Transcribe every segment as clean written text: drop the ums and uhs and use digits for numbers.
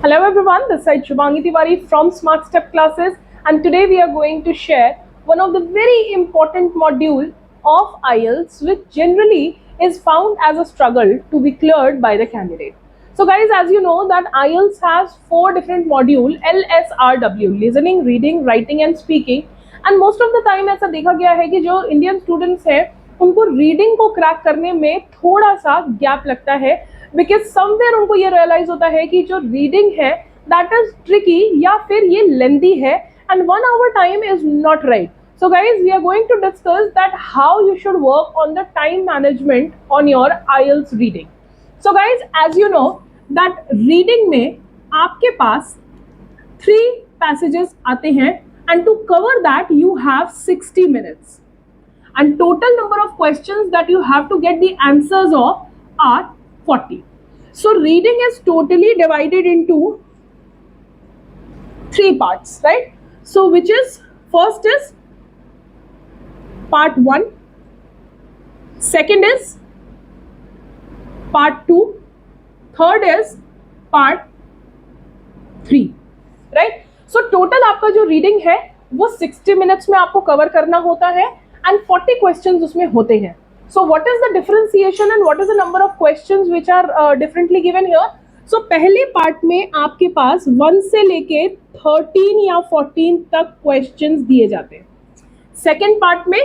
Hello everyone, this is Shubhangi Tiwari from Smart Step Classes, and today we are going to share one of the very important module of IELTS which generally is found as a struggle to be cleared by the candidate. So guys, as you know that IELTS has 4 different modules, LSRW, listening, reading, writing and speaking, and most of the time ऐसा देखा गया है कि जो Indian students हैं उनको reading को crack करने में थोड़ा सा गैप लगता है, बिकॉज समवेयर उनको ये रियलाइज होता है कि जो रीडिंग है दैट इज ट्रिकी या फिर ये लेंथी है and 1 hour time is not right. So guys, we are going to discuss that how you should work on the time management on your IELTS reading. So guys, as you know that reading में आपके पास 3 passages आते हैं and to cover that you have 60 minutes. And total number of questions that you have to get the answers of are 40. So reading is totally divided into 3 parts, right? So which is, first is part 1, second is part 2, third is part 3, right? So total आपका जो reading है वो 60 minutes में आपको cover करना होता है and 40 questions उसमें होते हैं. So what is the differentiation and what is the number of questions which are differently given here? So पहले part में आपके पास 1 से लेके 13 या 14 तक questions दिए जाते हैं. Second part में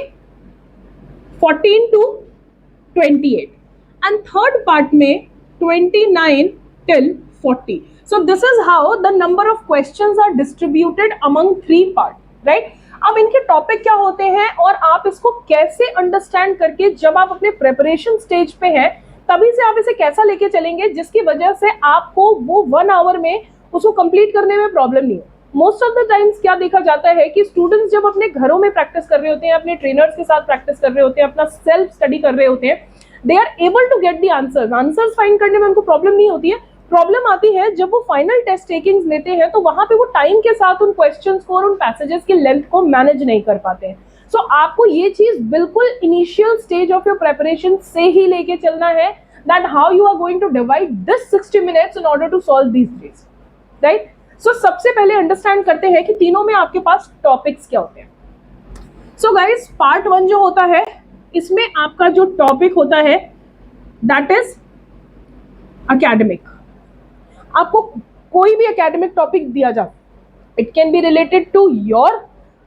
14 to 28 and third part में 29 till 40. So this is how the number of questions are distributed among 3 parts, right? अब इनके टॉपिक क्या होते हैं और आप इसको कैसे अंडरस्टैंड करके जब आप अपने प्रिपरेशन स्टेज पे हैं तभी से आप इसे कैसा लेके चलेंगे जिसकी वजह से आपको वो 1 hour में उसको कंप्लीट करने में प्रॉब्लम नहीं हो. मोस्ट ऑफ द टाइम्स क्या देखा जाता है कि स्टूडेंट्स जब अपने घरों में प्रैक्टिस कर रहे होते हैं, अपने ट्रेनर्स के साथ प्रैक्टिस कर रहे होते हैं, अपना सेल्फ स्टडी कर रहे होते हैं, they are able to get the answers find करने में उनको प्रॉब्लम नहीं होती है. प्रॉब्लम आती है जब वो फाइनल टेस्ट टेकिंग्स लेते हैं तो वहां पे वो टाइम के साथ उन क्वेश्चंस को और उन पैसेजेस की लेंथ को मैनेज नहीं कर पाते हैं. सो आपको ये चीज बिल्कुल initial stage of your preparation से ही लेके चलना है, that how you are going to divide this 60 minutes in order to solve these threes, right? So सबसे पहले अंडरस्टैंड करते हैं कि तीनों में आपके पास टॉपिक्स क्या होते हैं. सो गाइज, पार्ट 1 जो होता है इसमें आपका जो टॉपिक होता है दैट इज एकेडमिक. आपको कोई भी एकेडमिक टॉपिक दिया जाए, it can be related to your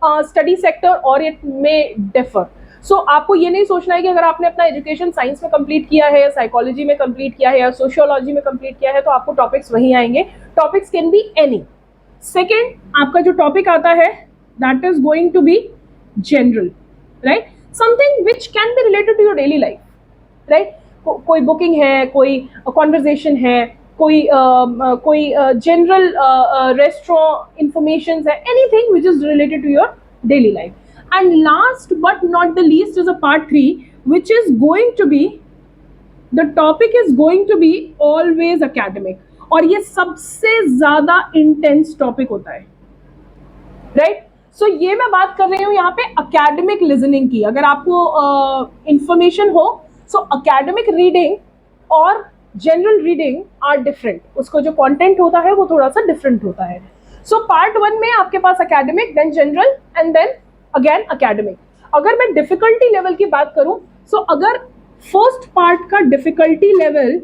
study sector और इट मे डिफर. सो आपको ये नहीं सोचना है कि अगर आपने अपना एजुकेशन साइंस में कंप्लीट किया है या साइकोलॉजी में कंप्लीट किया है या सोशियोलॉजी में कंप्लीट किया है तो आपको टॉपिक्स वहीं आएंगे. Topics can be any. Second, आपका जो टॉपिक आता है that is going to be general, right? Something which can be related to your daily life, right? कोई बुकिंग है, कोई कॉन्वर्जेशन है, कोई जनरल रेस्टोरेंट इंफॉर्मेशन है, anything which is related to your daily life. And last but not the least is a part 3 which is going to be, the topic is going to be always academic और ये सबसे ज्यादा intense topic होता है, right? सो ये मैं बात कर रही हूँ यहाँ पे एकेडमिक लिसनिंग की. अगर आपको इंफॉर्मेशन हो, सो एकेडमिक रीडिंग और जनरल रीडिंग आर डिफरेंट. उसको जो कंटेंट होता है वो थोड़ा सा डिफरेंट होता है. सो पार्ट 1 में आपके पास academic, then general and then again academic. अगर मैं डिफिकल्टी लेवल की बात करूं, सो अगर फर्स्ट पार्ट का डिफिकल्टी लेवल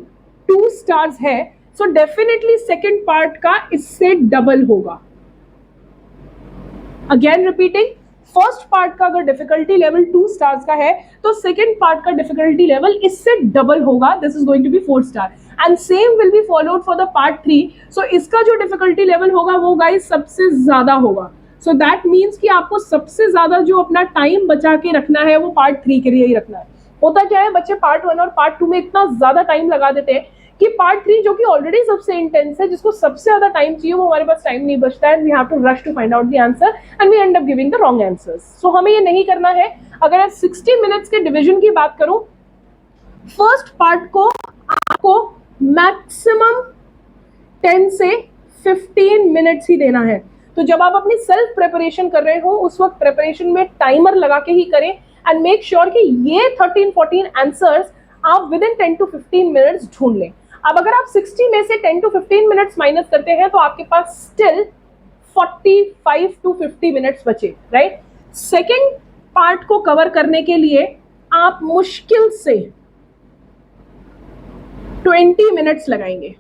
2 stars है, सो डेफिनेटली सेकेंड पार्ट का इससे डबल होगा. अगेन रिपीटिंग, फर्स्ट पार्ट का अगर डिफिकल्टी लेवल 2 stars का है तो सेकेंड पार्ट का डिफिकल्टी लेवल इससे डबल होगा. This is going to be 4 star and same will be followed for the part 3. So इसका जो डिफिकल्टी लेवल होगा वो गाइस सबसे ज्यादा होगा. सो दैट मीन्स कि आपको सबसे ज्यादा जो अपना टाइम बचा के रखना है वो पार्ट 3 के लिए ही रखना है. होता क्या है, बच्चे पार्ट 1 और पार्ट 2 में इतना ज्यादा टाइम लगा देते हैं कि पार्ट 3 जो कि ऑलरेडी सबसे इंटेंस है, जिसको सबसे ज्यादा टाइम चाहिए, वो हमारे पास टाइम नहीं बचता है. We have to rush to find out the answer and we end up giving the wrong answers. So हमें ये नहीं करना है. अगर मैं 60 minutes के डिवीजन की बात करूं, फर्स्ट पार्ट को आपको मैक्सिमम 10 से 15 minutes ही देना है. तो जब आप अपनी सेल्फ प्रिपरेशन कर रहे हो उस वक्त प्रिपरेशन में टाइमर लगा के ही करें एंड मेक श्योर कि ये 13-14 आंसर्स आप विद इन 10 to 15 minutes ढूंढ लें. अब अगर आप 60 में से 10 to 15 मिनट्स माइनस करते हैं तो आपके पास स्टिल 45 to 50 मिनट्स बचे, राइट। सेकेंड पार्ट को कवर करने के लिए आप मुश्किल से 20 मिनट्स लगाएंगे।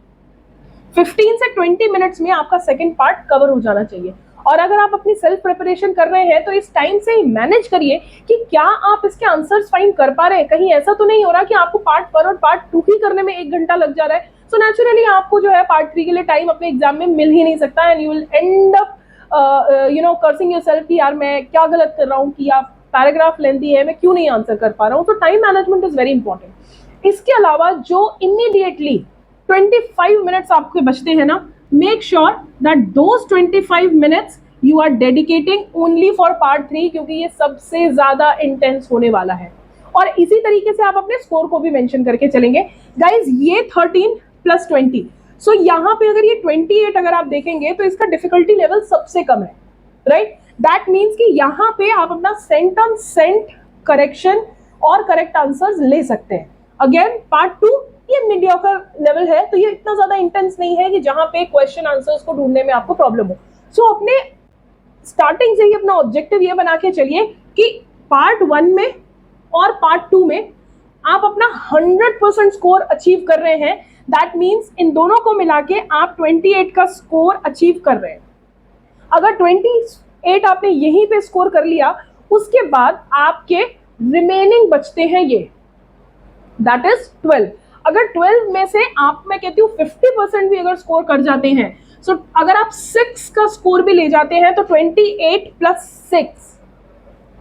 15 से 20 मिनट्स में आपका सेकेंड पार्ट कवर हो जाना चाहिए। और अगर आप अपनी सेल्फ प्रिपरेशन कर रहे हैं तो इस टाइम से ही मैनेज करिए कि क्या आप इसके आंसर्स फाइंड कर पा रहे हैं। कहीं ऐसा तो नहीं हो रहा कि आपको पार्ट 1 और पार्ट 2 ही करने में 1 घंटा लग जा रहा है। सो नेचुरली आपको जो है पार्ट 3 के लिए टाइम अपने एग्जाम में मिल ही नहीं सकता, and you will and up cursing yourself कि यार मैं क्या गलत कर रहा हूँ, कि आप पैराग्राफ लेंथी है, मैं क्यों नहीं आंसर कर पा रहा हूँ। तो time management is very important. इसके अलावा जो इमीडिएटली 25 मिनट्स आपके बचते हैं ना, make sure that those 25 minutes you are dedicating only for part 3, क्योंकि ये सबसे ज्यादा इंटेंस होने वाला है। और इसी तरीके से आप अपने स्कोर को भी मेंशन करके चलेंगे। गाइज ये 13 + 20, सो यहाँ पे अगर ये 28 अगर आप देखेंगे तो इसका डिफिकल्टी लेवल सबसे कम है, राइट। दैट मीन्स कि यहाँ पे आप अपना सेंट ऑन सेंट करेक्शन और करेक्ट आंसर्स ले सकते हैं। अगेन पार्ट 2 ये मीडियोकर लेवल है, तो ये इतना ज्यादा इंटेंस नहीं है कि जहां पे क्वेश्चन आंसर्स को ढूंढने में आपको प्रॉब्लम हो। सो अपने स्टार्टिंग से ही अपना ऑब्जेक्टिव ये बना के चलिए कि पार्ट 1 में और पार्ट 2 में आप अपना 100% स्कोर अचीव कर रहे हैं। दैट मीन्स इन दोनों को मिला के आप 28 का स्कोर अचीव कर रहे हैं। अगर 28 आपने यहीं पे स्कोर कर लिया, उसके बाद आपके रिमेनिंग बचते हैं ये, दैट इज 12। अगर 12 में से आप, मैं कहती हूँ 50% भी अगर स्कोर कर जाते हैं, सो अगर आप 6 का स्कोर भी ले जाते हैं तो 28 + 6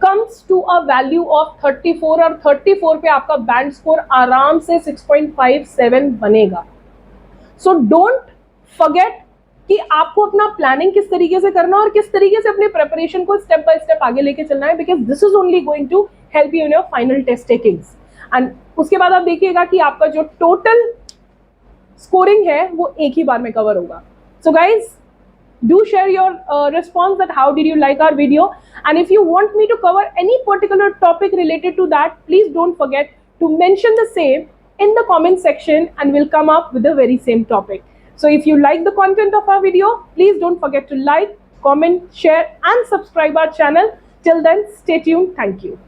comes to a value of 34, और 34 पे आपका बैंड स्कोर आराम से 6.57 बनेगा। सो डोंट फॉरगेट कि आपको अपना प्लानिंग किस तरीके से करना और किस तरीके से अपने प्रिपरेशन को स्टेप बाय स्टेप आगे लेके चलना है, because this is only going to help you in your final test takings. And उसके बाद आप देखिएगा कि आपका जो टोटल स्कोरिंग है वो एक ही बार में कवर होगा। So guys, do share your response that how did you like our video, and if you want me to cover any particular topic related to that, please don't forget to mention the same in the comment section and we'll come up with the very same topic. So if you like the content of our video, please don't forget to like, comment, share and subscribe our channel. Till then, stay tuned. Thank you.